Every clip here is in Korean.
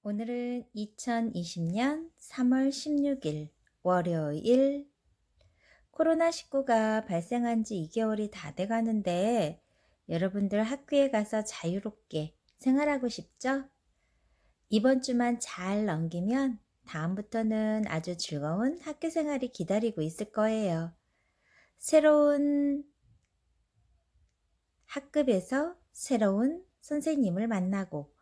오늘은 2020년 3월 16일 월요일. 코로나19가 발생한 지 2개월이 다 돼 가는데 여러분들 학교에 가서 자유롭게 생활하고 싶죠? 이번 주만 잘 넘기면 다음부터는 아주 즐거운 학교 생활이 기다리고 있을 거예요. 새로운 학급에서 새로운 선생님을 만나고,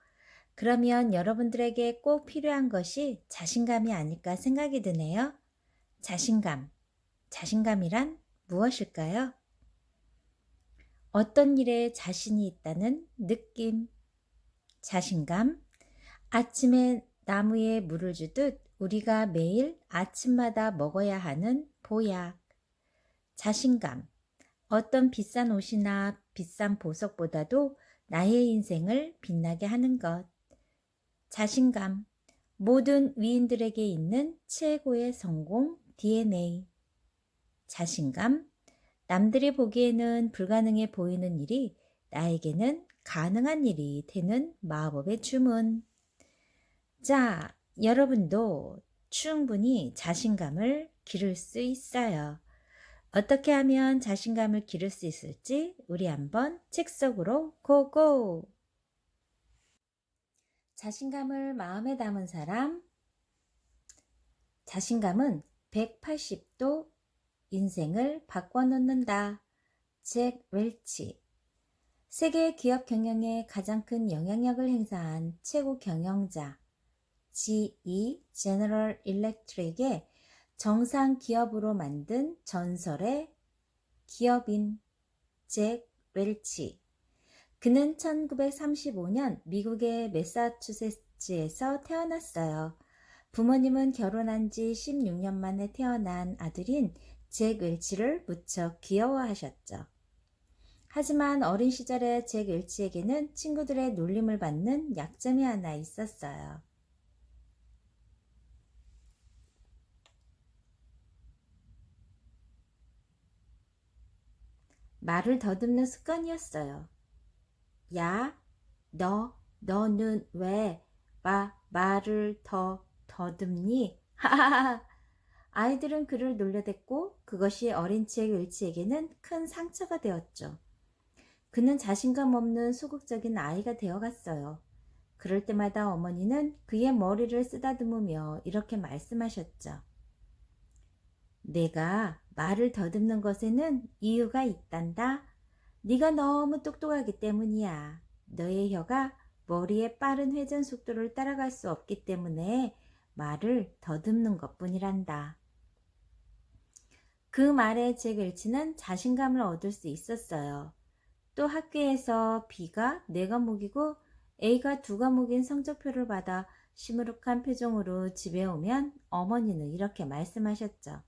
그러면 여러분들에게 꼭 필요한 것이 자신감이 아닐까 생각이 드네요. 자신감. 자신감이란 무엇일까요? 어떤 일에 자신이 있다는 느낌. 자신감. 아침에 나무에 물을 주듯 우리가 매일 아침마다 먹어야 하는 보약. 자신감. 어떤 비싼 옷이나 비싼 보석보다도 나의 인생을 빛나게 하는 것. 자신감. 모든 위인들에게 있는 최고의 성공 DNA. 자신감. 남들이 보기에는 불가능해 보이는 일이 나에게는 가능한 일이 되는 마법의 주문. 자, 여러분도 충분히 자신감을 기를 수 있어요. 어떻게 하면 자신감을 기를 수 있을지 우리 한번 책 속으로 고고! 자신감을 마음에 담은 사람. 자신감은 180도 인생을 바꿔놓는다. 잭 웰치. 세계 기업 경영에 가장 큰 영향력을 행사한 최고 경영자 GE 제너럴 일렉트릭의 정상 기업으로 만든 전설의 기업인 잭 웰치. 그는 1935년 미국의 매사추세츠에서 태어났어요. 부모님은 결혼한 지 16년 만에 태어난 아들인 잭 웰치를 무척 귀여워하셨죠. 하지만 어린 시절에 잭 웰치에게는 친구들의 놀림을 받는 약점이 하나 있었어요. 말을 더듬는 습관이었어요. 야, 너는 왜 말을 더듬니? 하하하. 아이들은 그를 놀려댔고 그것이 어린 잭 웰치에게는 큰 상처가 되었죠. 그는 자신감 없는 소극적인 아이가 되어갔어요. 그럴 때마다 어머니는 그의 머리를 쓰다듬으며 이렇게 말씀하셨죠. 내가 말을 더듬는 것에는 이유가 있단다. 네가 너무 똑똑하기 때문이야. 너의 혀가 머리의 빠른 회전 속도를 따라갈 수 없기 때문에 말을 더듬는 것뿐이란다. 그 말에 잭 웰치는 자신감을 얻을 수 있었어요. 또 학교에서 B가 4과목이고 A가 2과목인 성적표를 받아 시무룩한 표정으로 집에 오면 어머니는 이렇게 말씀하셨죠.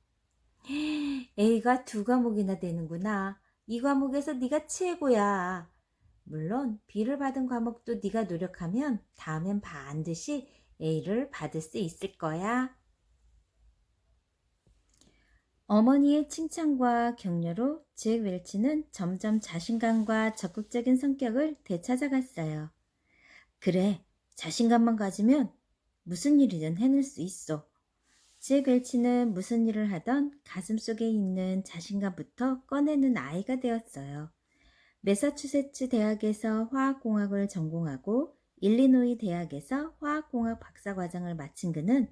A가 2과목이나 되는구나. 이 과목에서 네가 최고야. 물론 B를 받은 과목도 네가 노력하면 다음엔 반드시 A를 받을 수 있을 거야. 어머니의 칭찬과 격려로 잭 웰치는 점점 자신감과 적극적인 성격을 되찾아갔어요. 그래, 자신감만 가지면 무슨 일이든 해낼 수 있어. 잭 웰치는 무슨 일을 하던 가슴속에 있는 자신감부터 꺼내는 아이가 되었어요. 매사추세츠 대학에서 화학공학을 전공하고 일리노이 대학에서 화학공학 박사과정을 마친 그는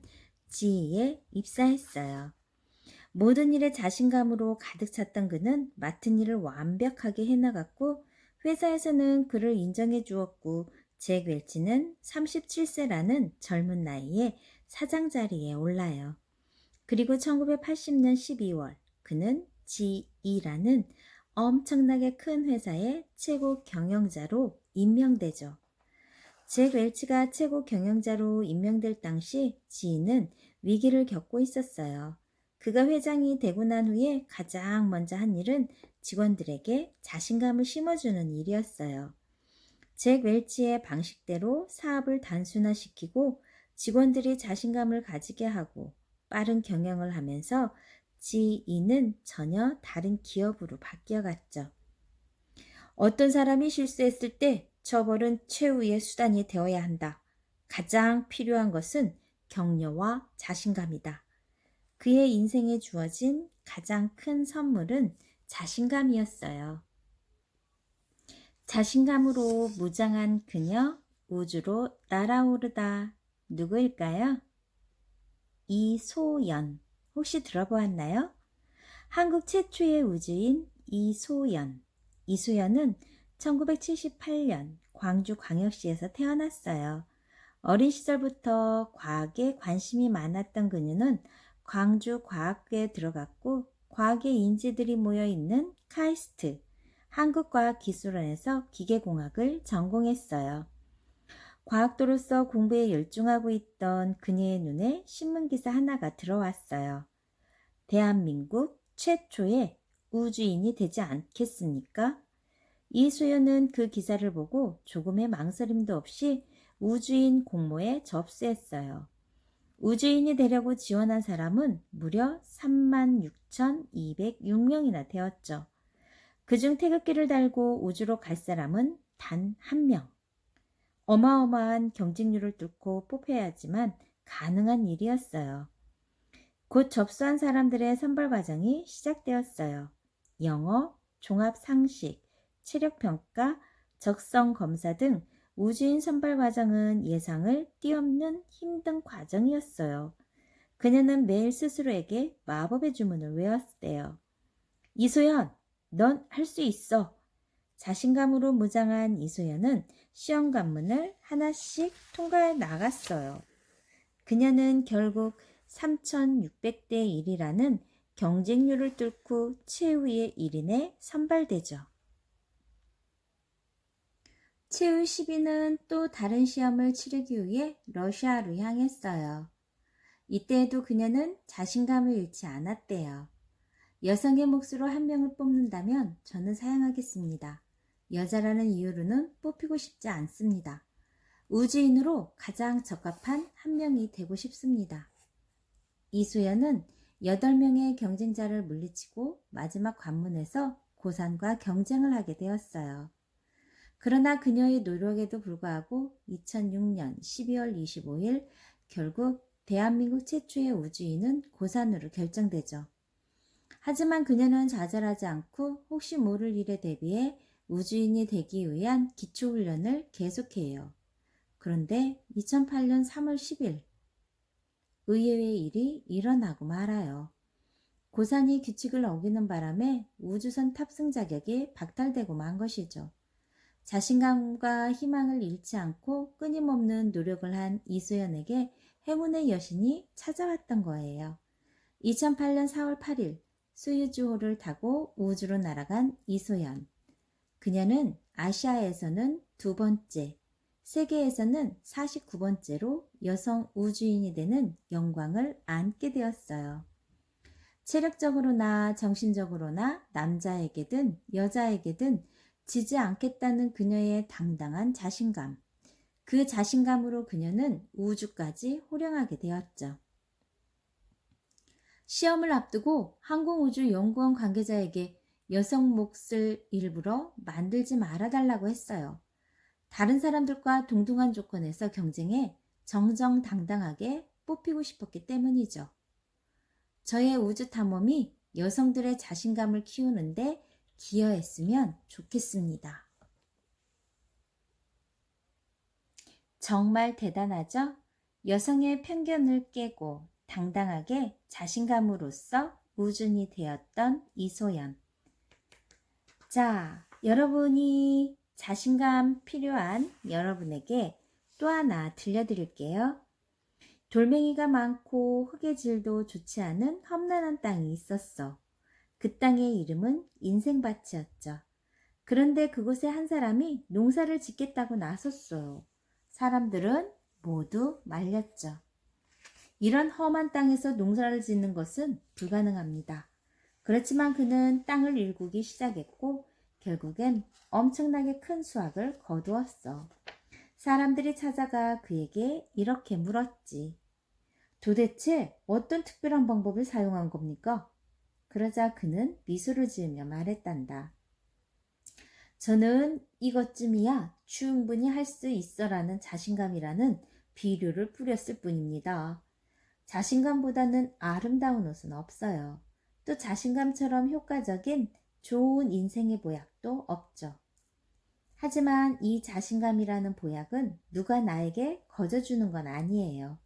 GE에 입사했어요. 모든 일에 자신감으로 가득 찼던 그는 맡은 일을 완벽하게 해나갔고 회사에서는 그를 인정해 주었고 잭 웰치는 37세라는 젊은 나이에 사장 자리에 올라요. 그리고 1980년 12월 그는 GE라는 엄청나게 큰 회사의 최고 경영자로 임명되죠. 잭 웰치가 최고 경영자로 임명될 당시 GE는 위기를 겪고 있었어요. 그가 회장이 되고 난 후에 가장 먼저 한 일은 직원들에게 자신감을 심어주는 일이었어요. 잭 웰치의 방식대로 사업을 단순화시키고 직원들이 자신감을 가지게 하고 빠른 경영을 하면서 GE는 전혀 다른 기업으로 바뀌어갔죠. 어떤 사람이 실수했을 때 처벌은 최후의 수단이 되어야 한다. 가장 필요한 것은 격려와 자신감이다. 그의 인생에 주어진 가장 큰 선물은 자신감이었어요. 자신감으로 무장한 그녀, 우주로 날아오르다. 누구일까요? 이소연. 혹시 들어보았나요? 한국 최초의 우주인 이소연. 이소연은 1978년 광주광역시에서 태어났어요. 어린 시절부터 과학에 관심이 많았던 그녀는 광주과학교에 들어갔고 과학의 인재들이 모여있는 카이스트, 한국과학기술원에서 기계공학을 전공했어요. 과학도로서 공부에 열중하고 있던 그녀의 눈에 신문기사 하나가 들어왔어요. 대한민국 최초의 우주인이 되지 않겠습니까? 이소연은 그 기사를 보고 조금의 망설임도 없이 우주인 공모에 접수했어요. 우주인이 되려고 지원한 사람은 무려 36,206명이나 되었죠. 그중 태극기를 달고 우주로 갈 사람은 단 한 명. 어마어마한 경쟁률을 뚫고 뽑혀야 하지만 가능한 일이었어요. 곧 접수한 사람들의 선발 과정이 시작되었어요. 영어, 종합상식, 체력평가, 적성검사 등 우주인 선발 과정은 예상을 뛰어넘는 힘든 과정이었어요. 그녀는 매일 스스로에게 마법의 주문을 외웠대요. 이소연, 넌 할 수 있어. 자신감으로 무장한 이소연은 시험 관문을 하나씩 통과해 나갔어요. 그녀는 결국 3600대 1이라는 경쟁률을 뚫고 최후의 1인에 선발되죠. 최후 10위는 또 다른 시험을 치르기 위해 러시아로 향했어요. 이때에도 그녀는 자신감을 잃지 않았대요. 여성의 몫으로 한 명을 뽑는다면 저는 사양하겠습니다. 여자라는 이유로는 뽑히고 싶지 않습니다. 우주인으로 가장 적합한 한 명이 되고 싶습니다. 이소연은 8명의 경쟁자를 물리치고 마지막 관문에서 고산과 경쟁을 하게 되었어요. 그러나 그녀의 노력에도 불구하고 2006년 12월 25일 결국 대한민국 최초의 우주인은 고산으로 결정되죠. 하지만 그녀는 좌절하지 않고 혹시 모를 일에 대비해 우주인이 되기 위한 기초훈련을 계속해요. 그런데 2008년 3월 10일 의외의 일이 일어나고 말아요. 고산이 규칙을 어기는 바람에 우주선 탑승 자격이 박탈되고 만 것이죠. 자신감과 희망을 잃지 않고 끊임없는 노력을 한 이소연에게 행운의 여신이 찾아왔던 거예요. 2008년 4월 8일 소유주호를 타고 우주로 날아간 이소연. 그녀는 아시아에서는 2번째, 세계에서는 49번째로 여성 우주인이 되는 영광을 안게 되었어요. 체력적으로나 정신적으로나 남자에게든 여자에게든 지지 않겠다는 그녀의 당당한 자신감. 그 자신감으로 그녀는 우주까지 호령하게 되었죠. 시험을 앞두고 항공우주연구원 관계자에게 여성 몫을 일부러 만들지 말아달라고 했어요. 다른 사람들과 동등한 조건에서 경쟁해 정정당당하게 뽑히고 싶었기 때문이죠. 저의 우주 탐험이 여성들의 자신감을 키우는데 기여했으면 좋겠습니다. 정말 대단하죠? 여성의 편견을 깨고 당당하게 자신감으로써 우주인이 되었던 이소연. 자, 여러분이 자신감 필요한 여러분에게 또 하나 들려드릴게요. 돌멩이가 많고 흙의 질도 좋지 않은 험난한 땅이 있었어. 그 땅의 이름은 인생밭이었죠. 그런데 그곳에 한 사람이 농사를 짓겠다고 나섰어요. 사람들은 모두 말렸죠. 이런 험한 땅에서 농사를 짓는 것은 불가능합니다. 그렇지만 그는 땅을 일구기 시작했고 결국엔 엄청나게 큰 수확을 거두었어. 사람들이 찾아가 그에게 이렇게 물었지. 도대체 어떤 특별한 방법을 사용한 겁니까? 그러자 그는 미소를 지으며 말했단다. 저는 이것쯤이야 충분히 할 수 있어라는 자신감이라는 비료를 뿌렸을 뿐입니다. 자신감보다는 아름다운 옷은 없어요. 또 자신감처럼 효과적인 좋은 인생의 보약도 없죠. 하지만 이 자신감이라는 보약은 누가 나에게 거저주는 건 아니에요.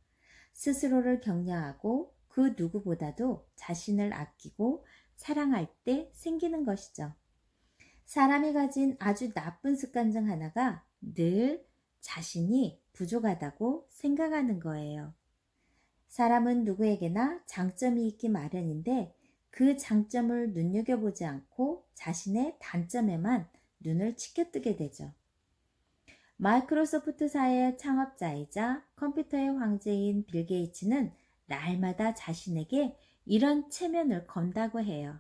스스로를 격려하고 그 누구보다도 자신을 아끼고 사랑할 때 생기는 것이죠. 사람이 가진 아주 나쁜 습관 중 하나가 늘 자신이 부족하다고 생각하는 거예요. 사람은 누구에게나 장점이 있기 마련인데 그 장점을 눈여겨보지 않고 자신의 단점에만 눈을 치켜뜨게 되죠. 마이크로소프트사의 창업자이자 컴퓨터의 황제인 빌 게이츠는 날마다 자신에게 이런 체면을 건다고 해요.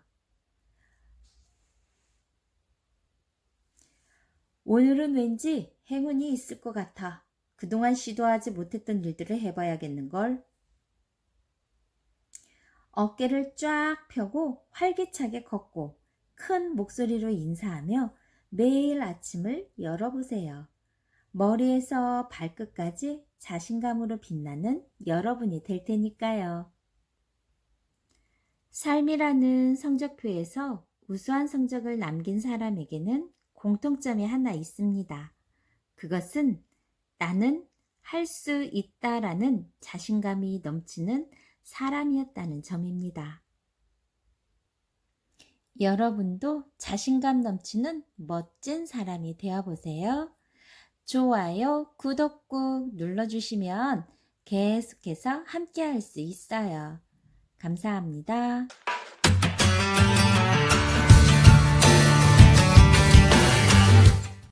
오늘은 왠지 행운이 있을 것 같아. 그동안 시도하지 못했던 일들을 해봐야겠는걸. 어깨를 쫙 펴고 활기차게 걷고 큰 목소리로 인사하며 매일 아침을 열어보세요. 머리에서 발끝까지 자신감으로 빛나는 여러분이 될 테니까요. 삶이라는 성적표에서 우수한 성적을 남긴 사람에게는 공통점이 하나 있습니다. 그것은 나는 할 수 있다라는 자신감이 넘치는 사람이었다는 점입니다. 여러분도 자신감 넘치는 멋진 사람이 되어보세요. 좋아요, 구독 꾹 눌러주시면 계속해서 함께 할 수 있어요. 감사합니다.